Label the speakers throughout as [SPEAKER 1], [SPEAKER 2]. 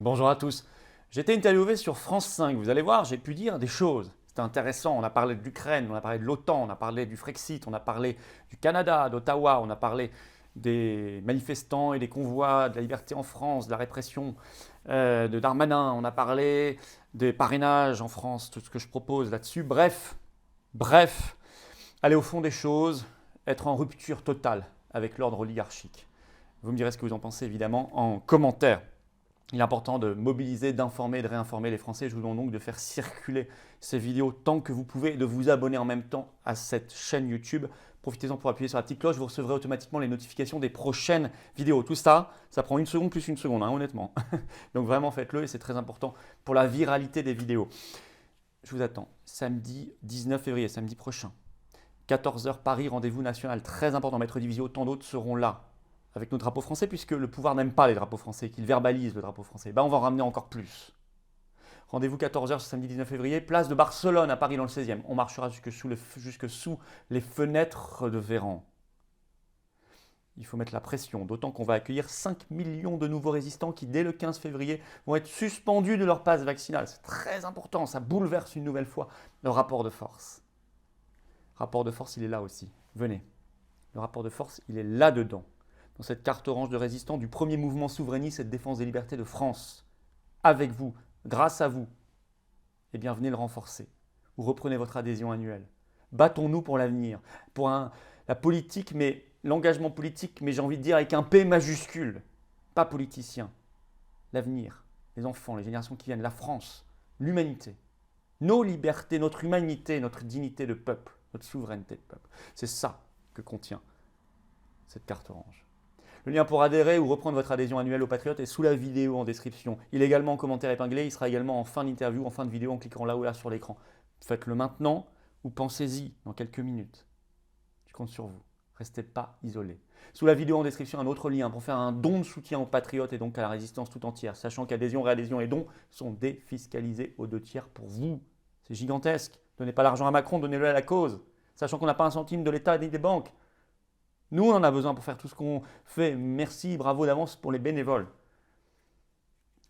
[SPEAKER 1] Bonjour à tous. J'ai été interviewé sur France 5. Vous allez voir, j'ai pu dire des choses. C'était intéressant. On a parlé de l'Ukraine, on a parlé de l'OTAN, on a parlé du Frexit, on a parlé du Canada, d'Ottawa, on a parlé des manifestants et des convois, de la liberté en France, de la répression de Darmanin. On a parlé des parrainages en France, tout ce que je propose là-dessus. Bref, aller au fond des choses, être en rupture totale avec l'ordre oligarchique. Vous me direz ce que vous en pensez évidemment en commentaire. Il est important de mobiliser, d'informer, de réinformer les Français. Je vous demande donc de faire circuler ces vidéos tant que vous pouvez et de vous abonner en même temps à cette chaîne YouTube. Profitez-en pour appuyer sur la petite cloche, vous recevrez automatiquement les notifications des prochaines vidéos. Tout ça, ça prend 1 seconde plus 1 seconde, honnêtement. Donc vraiment faites-le et c'est très important pour la viralité des vidéos. Je vous attends samedi 19 février, samedi prochain. 14h Paris, rendez-vous national très important. Maître Divisio, tant d'autres seront là. Avec nos drapeaux français, puisque le pouvoir n'aime pas les drapeaux français, qu'il verbalise le drapeau français. On va en ramener encore plus. Rendez-vous 14h ce samedi 19 février, place de Barcelone à Paris dans le 16e. On marchera jusque sous les fenêtres de Véran. Il faut mettre la pression, d'autant qu'on va accueillir 5 millions de nouveaux résistants qui, dès le 15 février, vont être suspendus de leur passe vaccinal. C'est très important, ça bouleverse une nouvelle fois le rapport de force. Le rapport de force, il est là aussi. Venez. Le rapport de force, il est là-dedans. Dans cette carte orange de résistants du premier mouvement souverainiste et de défense des libertés de France. Avec vous, grâce à vous, eh bien venez le renforcer. Vous reprenez votre adhésion annuelle. Battons-nous pour l'avenir, pour la politique, mais l'engagement politique, mais j'ai envie de dire avec un P majuscule, pas politicien. L'avenir, les enfants, les générations qui viennent, la France, l'humanité, nos libertés, notre humanité, notre dignité de peuple, notre souveraineté de peuple. C'est ça que contient cette carte orange. Le lien pour adhérer ou reprendre votre adhésion annuelle aux Patriotes est sous la vidéo en description. Il est également en commentaire épinglé, il sera également en fin d'interview, en fin de vidéo en cliquant là ou là sur l'écran. Faites-le maintenant ou pensez-y dans quelques minutes. Je compte sur vous. Restez pas isolés. Sous la vidéo en description, un autre lien pour faire un don de soutien aux Patriotes et donc à la résistance tout entière, sachant qu'adhésion, réadhésion et dons sont défiscalisés aux 2/3 pour vous. C'est gigantesque. Donnez pas l'argent à Macron, donnez-le à la cause. Sachant qu'on n'a pas un centime de l'État ni des banques. Nous, on en a besoin pour faire tout ce qu'on fait. Merci, bravo d'avance pour les bénévoles.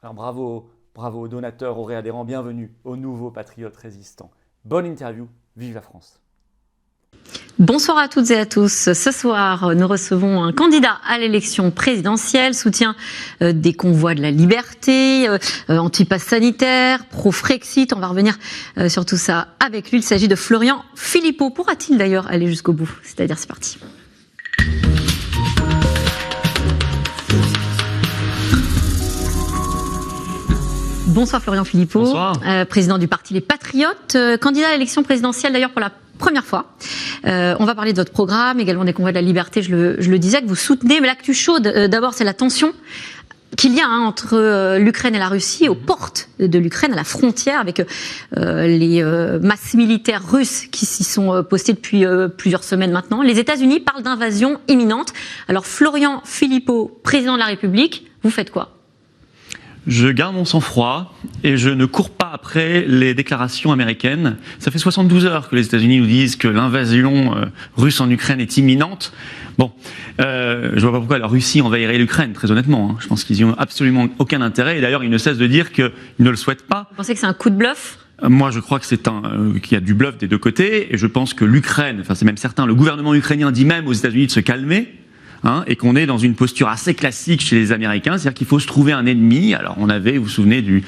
[SPEAKER 1] Alors bravo aux donateurs, aux réadhérents, bienvenue aux nouveaux patriotes résistants. Bonne interview, vive la France.
[SPEAKER 2] Bonsoir à toutes et à tous. Ce soir, nous recevons un candidat à l'élection présidentielle, soutien des convois de la liberté, anti-pass sanitaire, pro-Frexit. On va revenir sur tout ça avec lui. Il s'agit de Florian Philippot. Pourra-t-il d'ailleurs aller jusqu'au bout? C'est-à-dire, c'est parti. Bonsoir Florian Philippot. Bonsoir. Président du parti Les Patriotes, candidat à l'élection présidentielle d'ailleurs pour la première fois. On va parler de votre programme, également des convois de la liberté, je le disais, que vous soutenez. Mais l'actu chaude, d'abord, c'est la tension qu'il y a entre l'Ukraine et la Russie, aux portes de l'Ukraine, à la frontière, avec les masses militaires russes qui s'y sont postées depuis plusieurs semaines maintenant. Les États-Unis parlent d'invasion imminente. Alors Florian Philippot, président de la République, vous faites quoi ?
[SPEAKER 3] Je garde mon sang-froid et je ne cours pas après les déclarations américaines. Ça fait 72 heures que les États-Unis nous disent que l'invasion russe en Ukraine est imminente. Bon, je vois pas pourquoi la Russie envahirait l'Ukraine, très honnêtement. Je pense qu'ils n'y ont absolument aucun intérêt. Et d'ailleurs, ils ne cessent de dire qu'ils ne le souhaitent pas.
[SPEAKER 2] Vous pensez que c'est un coup de bluff ?
[SPEAKER 3] Moi, je crois que qu'il y a du bluff des deux côtés. Et je pense que l'Ukraine, enfin c'est même certain, le gouvernement ukrainien dit même aux États-Unis de se calmer. Et qu'on est dans une posture assez classique chez les Américains, c'est-à-dire qu'il faut se trouver un ennemi. Alors on avait, vous vous souvenez du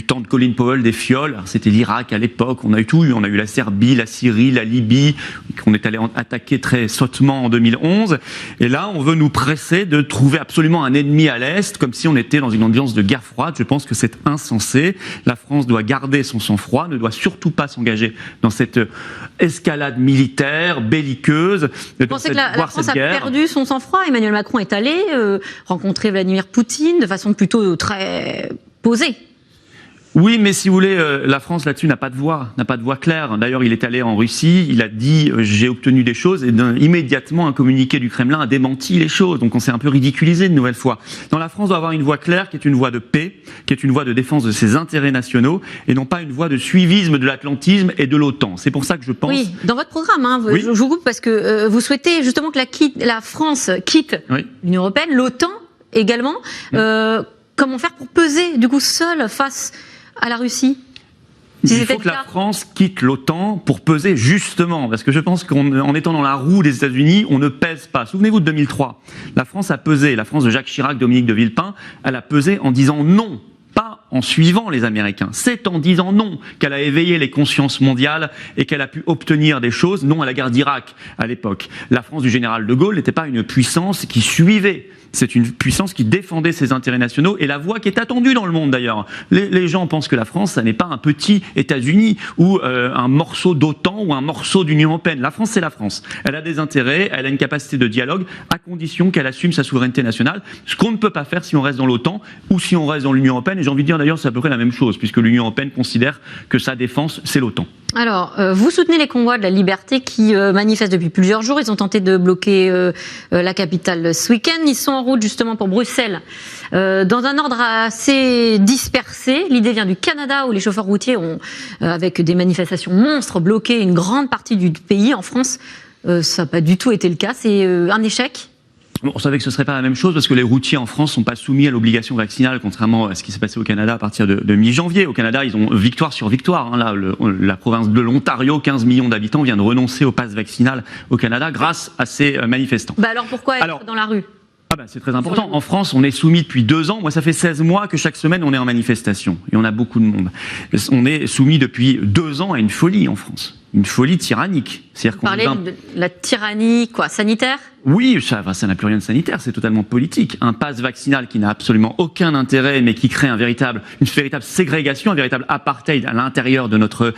[SPEAKER 3] temps de Colin Powell, des fioles, c'était l'Irak à l'époque, on a eu tout, on a eu la Serbie, la Syrie, la Libye, qu'on est allé attaquer très sottement en 2011, et là on veut nous presser de trouver absolument un ennemi à l'Est, comme si on était dans une ambiance de guerre froide. Je pense que c'est insensé, la France doit garder son sang-froid, ne doit surtout pas s'engager dans cette escalade militaire, belliqueuse.
[SPEAKER 2] Vous pensez que la France a perdu son sang-froid ? Emmanuel Macron est allé rencontrer Vladimir Poutine de façon plutôt très posée.
[SPEAKER 3] Oui, mais si vous voulez, la France là-dessus n'a pas de voix claire. D'ailleurs, il est allé en Russie, il a dit j'ai obtenu des choses, et immédiatement un communiqué du Kremlin a démenti les choses. Donc on s'est un peu ridiculisé une nouvelle fois. Dans la France doit avoir une voix claire qui est une voix de paix, qui est une voix de défense de ses intérêts nationaux, et non pas une voix de suivisme de l'atlantisme et de l'OTAN. C'est pour ça que je pense.
[SPEAKER 2] Oui, dans votre programme,
[SPEAKER 3] oui.
[SPEAKER 2] Je vous coupe parce que vous souhaitez justement que la France quitte l'Union européenne, l'OTAN également. comment faire pour peser, du coup, seul face à la Russie ?
[SPEAKER 3] Il faut que la France quitte l'OTAN pour peser justement, parce que je pense qu'en étant dans la roue des États-Unis, on ne pèse pas. Souvenez-vous de 2003, la France a pesé, la France de Jacques Chirac, Dominique de Villepin, elle a pesé en disant non. Pas en suivant les Américains. C'est en disant non qu'elle a éveillé les consciences mondiales et qu'elle a pu obtenir des choses, non à la guerre d'Irak à l'époque. La France du général de Gaulle n'était pas une puissance qui suivait. C'est une puissance qui défendait ses intérêts nationaux et la voix qui est attendue dans le monde d'ailleurs. Les gens pensent que la France, ça n'est pas un petit États-Unis ou un morceau d'OTAN ou un morceau d'Union européenne. La France, c'est la France. Elle a des intérêts, elle a une capacité de dialogue à condition qu'elle assume sa souveraineté nationale. Ce qu'on ne peut pas faire si on reste dans l'OTAN ou si on reste dans l'Union européenne. Et j'ai envie de dire d'ailleurs, c'est à peu près la même chose puisque l'Union européenne considère que sa défense, c'est l'OTAN.
[SPEAKER 2] Alors, vous soutenez les convois de la liberté qui manifestent depuis plusieurs jours. Ils ont tenté de bloquer la capitale ce week-end. Ils sont en route justement pour Bruxelles. Dans un ordre assez dispersé, l'idée vient du Canada où les chauffeurs routiers ont, avec des manifestations monstres, bloqué une grande partie du pays. En France, ça n'a pas du tout été le cas. C'est un échec.
[SPEAKER 3] On savait que ce ne serait pas la même chose parce que les routiers en France ne sont pas soumis à l'obligation vaccinale, contrairement à ce qui s'est passé au Canada à partir de mi-janvier. Au Canada, ils ont victoire sur victoire. Là, la province de l'Ontario, 15 millions d'habitants, vient de renoncer au pass vaccinal au Canada grâce à ces manifestants.
[SPEAKER 2] Alors pourquoi être dans la rue ?
[SPEAKER 3] C'est très important. En France, on est soumis depuis 2 ans. Moi, ça fait 16 mois que chaque semaine, on est en manifestation. Et on a beaucoup de monde. On est soumis depuis 2 ans à une folie en France. Une folie tyrannique.
[SPEAKER 2] C'est-à-dire qu'on parlez de la tyrannie, sanitaire ?
[SPEAKER 3] Oui, ça n'a plus rien de sanitaire, c'est totalement politique. Un pass vaccinal qui n'a absolument aucun intérêt, mais qui crée une véritable ségrégation, un véritable apartheid à l'intérieur de notre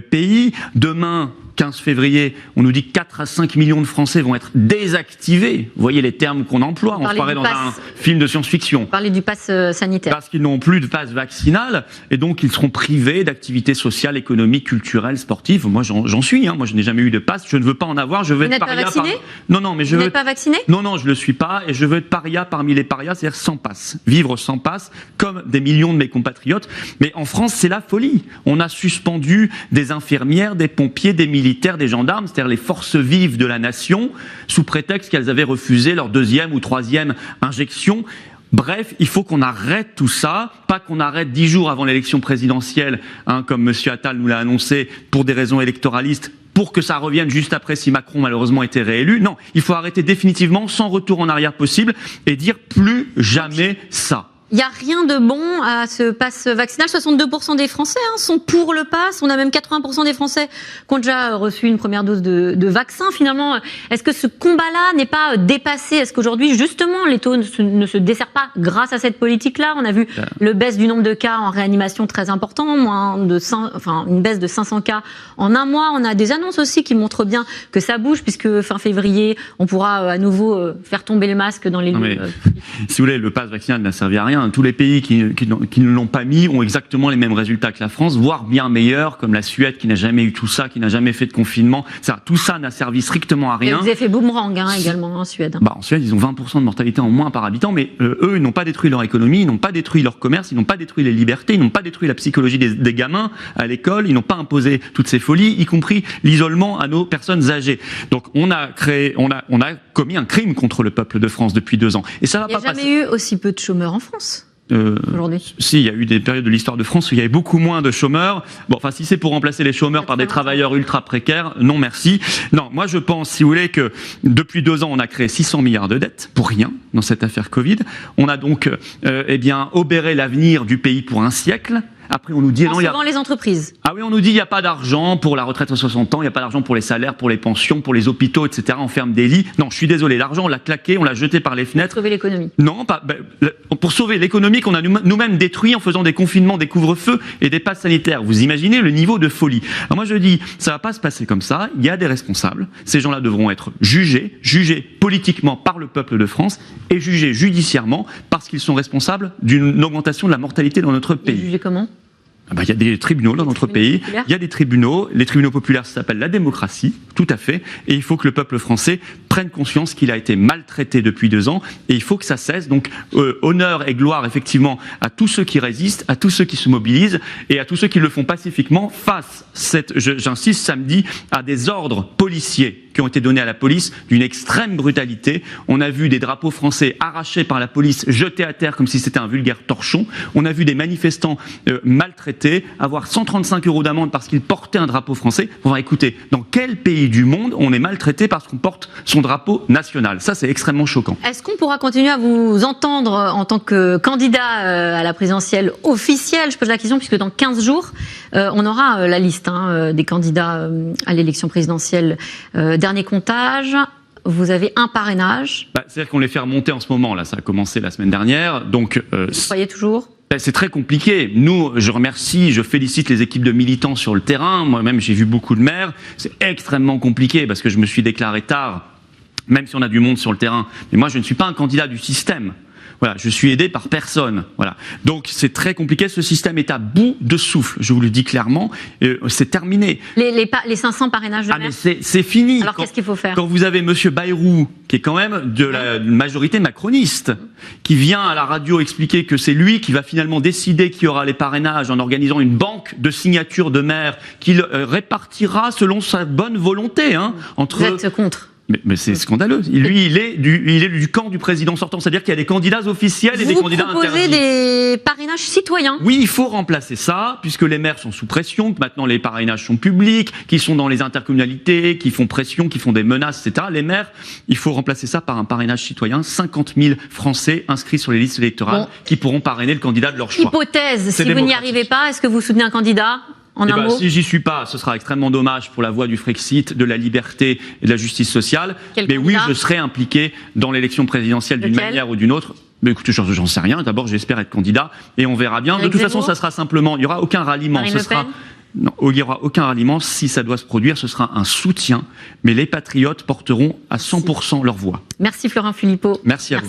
[SPEAKER 3] pays. Demain, 15 février, on nous dit que 4 à 5 millions de Français vont être désactivés. Vous voyez les termes qu'on emploie, on se croirait dans un film de science-fiction.
[SPEAKER 2] Vous parlez du pass sanitaire.
[SPEAKER 3] Parce qu'ils n'ont plus de pass vaccinal, et donc ils seront privés d'activités sociales, économiques, culturelles, sportives. Moi, j'en suis. Moi, je n'ai jamais eu de pass. Je ne veux pas en avoir. Je veux être paria.
[SPEAKER 2] Vous n'êtes pas vacciné ?
[SPEAKER 3] Non, mais je veux.
[SPEAKER 2] Vous n'êtes pas vacciné ?
[SPEAKER 3] Non, je le suis pas, et je veux être paria parmi les parias, c'est-à-dire sans pass. Vivre sans pass, comme des millions de mes compatriotes. Mais en France, c'est la folie. On a suspendu des infirmières, des pompiers, des militaires, des gendarmes, c'est-à-dire les forces vives de la nation, sous prétexte qu'elles avaient refusé leur 2e ou 3e injection. Bref, il faut qu'on arrête tout ça, pas qu'on arrête 10 jours avant l'élection présidentielle, comme M. Attal nous l'a annoncé, pour des raisons électoralistes, pour que ça revienne juste après si Macron malheureusement était réélu. Non, il faut arrêter définitivement, sans retour en arrière possible, et dire plus jamais ça.
[SPEAKER 2] Il n'y a rien de bon à ce pass vaccinal. 62% des Français sont pour le pass. On a même 80% des Français qui ont déjà reçu une première dose de vaccin. Finalement, est-ce que ce combat-là n'est pas dépassé ? Est-ce qu'aujourd'hui, justement, les taux ne se desserrent pas grâce à cette politique-là ? On a vu le baisse du nombre de cas en réanimation très important, une baisse de 500 cas en un mois. On a des annonces aussi qui montrent bien que ça bouge, puisque fin février, on pourra à nouveau faire tomber les masques dans les lieux.
[SPEAKER 3] Si vous voulez, le pass vaccinal n'a servi à rien. Tous les pays qui ne l'ont pas mis ont exactement les mêmes résultats que la France, voire bien meilleurs, comme la Suède qui n'a jamais eu tout ça, qui n'a jamais fait de confinement. Tout ça n'a servi strictement à rien.
[SPEAKER 2] Et vous avez fait boomerang également en Suède.
[SPEAKER 3] En Suède, ils ont 20% de mortalité en moins par habitant, mais eux, ils n'ont pas détruit leur économie, ils n'ont pas détruit leur commerce, ils n'ont pas détruit les libertés, ils n'ont pas détruit la psychologie des gamins à l'école, ils n'ont pas imposé toutes ces folies, y compris l'isolement à nos personnes âgées. Donc on a commis un crime contre le peuple de France depuis 2 ans. Et ça va pas passer.
[SPEAKER 2] Il n'y a jamais eu aussi peu de chômeurs en France.
[SPEAKER 3] Si, il y a eu des périodes de l'histoire de France où il y avait beaucoup moins de chômeurs. Si c'est pour remplacer les chômeurs par des travailleurs ultra précaires, non merci. Non, moi je pense, si vous voulez, que depuis 2 ans, on a créé 600 milliards de dettes pour rien dans cette affaire Covid. On a donc obéré l'avenir du pays pour un siècle. Après, on nous dit
[SPEAKER 2] non, les entreprises.
[SPEAKER 3] Ah oui, on nous dit il n'y a pas d'argent pour la retraite à 60 ans, il n'y a pas d'argent pour les salaires, pour les pensions, pour les hôpitaux, etc. On ferme des lits. Non, je suis désolé, l'argent on l'a claqué, on l'a jeté par les fenêtres.
[SPEAKER 2] Pour sauver l'économie.
[SPEAKER 3] Non, pour sauver l'économie qu'on a nous-mêmes détruit en faisant des confinements, des couvre-feux et des passes sanitaires. Vous imaginez le niveau de folie. Alors moi je dis, ça va pas se passer comme ça. Il y a des responsables. Ces gens-là devront être jugés politiquement par le peuple de France et jugés judiciairement parce qu'ils sont responsables d'une augmentation de la mortalité dans notre pays.
[SPEAKER 2] Jugés comment ?
[SPEAKER 3] Il y a des tribunaux dans notre pays, il y a des tribunaux, les tribunaux populaires, ça s'appelle la démocratie, tout à fait. Et il faut que le peuple français prenne conscience qu'il a été maltraité depuis 2 ans et il faut que ça cesse. Donc, honneur et gloire, effectivement, à tous ceux qui résistent, à tous ceux qui se mobilisent et à tous ceux qui le font pacifiquement face, j'insiste, samedi, à des ordres policiers qui ont été donnés à la police d'une extrême brutalité. On a vu des drapeaux français arrachés par la police, jetés à terre comme si c'était un vulgaire torchon. On a vu des manifestants maltraités, avoir 135 € d'amende parce qu'ils portaient un drapeau français. Bon, écoutez, dans quel pays du monde on est maltraité parce qu'on porte son drapeau national? Ça, c'est extrêmement choquant.
[SPEAKER 2] Est-ce qu'on pourra continuer à vous entendre en tant que candidat à la présidentielle officielle? Je pose la question puisque dans 15 jours, on aura la liste des candidats à l'élection présidentielle. Dernier comptage, vous avez un parrainage.
[SPEAKER 3] C'est-à-dire qu'on les fait remonter en ce moment, là, ça a commencé la semaine dernière. Donc,
[SPEAKER 2] vous croyez toujours?
[SPEAKER 3] C'est très compliqué. Nous, je félicite les équipes de militants sur le terrain. Moi-même, j'ai vu beaucoup de maires. C'est extrêmement compliqué parce que je me suis déclaré tard, même si on a du monde sur le terrain. Mais moi, je ne suis pas un candidat du système. Voilà, je suis aidé par personne. Voilà. Donc c'est très compliqué. Ce système est à bout de souffle. Je vous le dis clairement. C'est terminé.
[SPEAKER 2] Les 500 parrainages de maire.
[SPEAKER 3] Mais c'est fini.
[SPEAKER 2] Alors qu'est-ce qu'il faut faire?
[SPEAKER 3] Quand vous avez Monsieur Bayrou, qui est quand même de la majorité macroniste, qui vient à la radio expliquer que c'est lui qui va finalement décider qui aura les parrainages en organisant une banque de signatures de maires qu'il répartira selon sa bonne volonté. Entre...
[SPEAKER 2] Vous êtes contre?
[SPEAKER 3] Mais c'est scandaleux. Lui, il est du camp du président sortant. C'est-à-dire qu'il y a des candidats officiels et des candidats interdits.
[SPEAKER 2] Vous proposez des parrainages citoyens?
[SPEAKER 3] Oui, il faut remplacer ça, puisque les maires sont sous pression, que maintenant les parrainages sont publics, qu'ils sont dans les intercommunalités, qui font pression, qui font des menaces, etc. Les maires, il faut remplacer ça par un parrainage citoyen. 50 000 Français inscrits sur les listes électorales qui pourront parrainer le candidat de leur choix.
[SPEAKER 2] Hypothèse, si vous n'y arrivez pas, est-ce que vous soutenez un candidat?
[SPEAKER 3] Si j'y suis pas, ce sera extrêmement dommage pour la voie du Frexit, de la liberté et de la justice sociale. Mais oui, je serai impliqué dans l'élection présidentielle d'une manière ou d'une autre. Mais écoutez, j'en sais rien. D'abord, j'espère être candidat et on verra bien. De toute façon, ça sera simplement, il n'y aura aucun ralliement. Non, il n'y aura aucun ralliement. Si ça doit se produire, ce sera un soutien. Mais les patriotes porteront à 100% leur voix.
[SPEAKER 2] Merci Florent Philippot.
[SPEAKER 3] Merci à vous.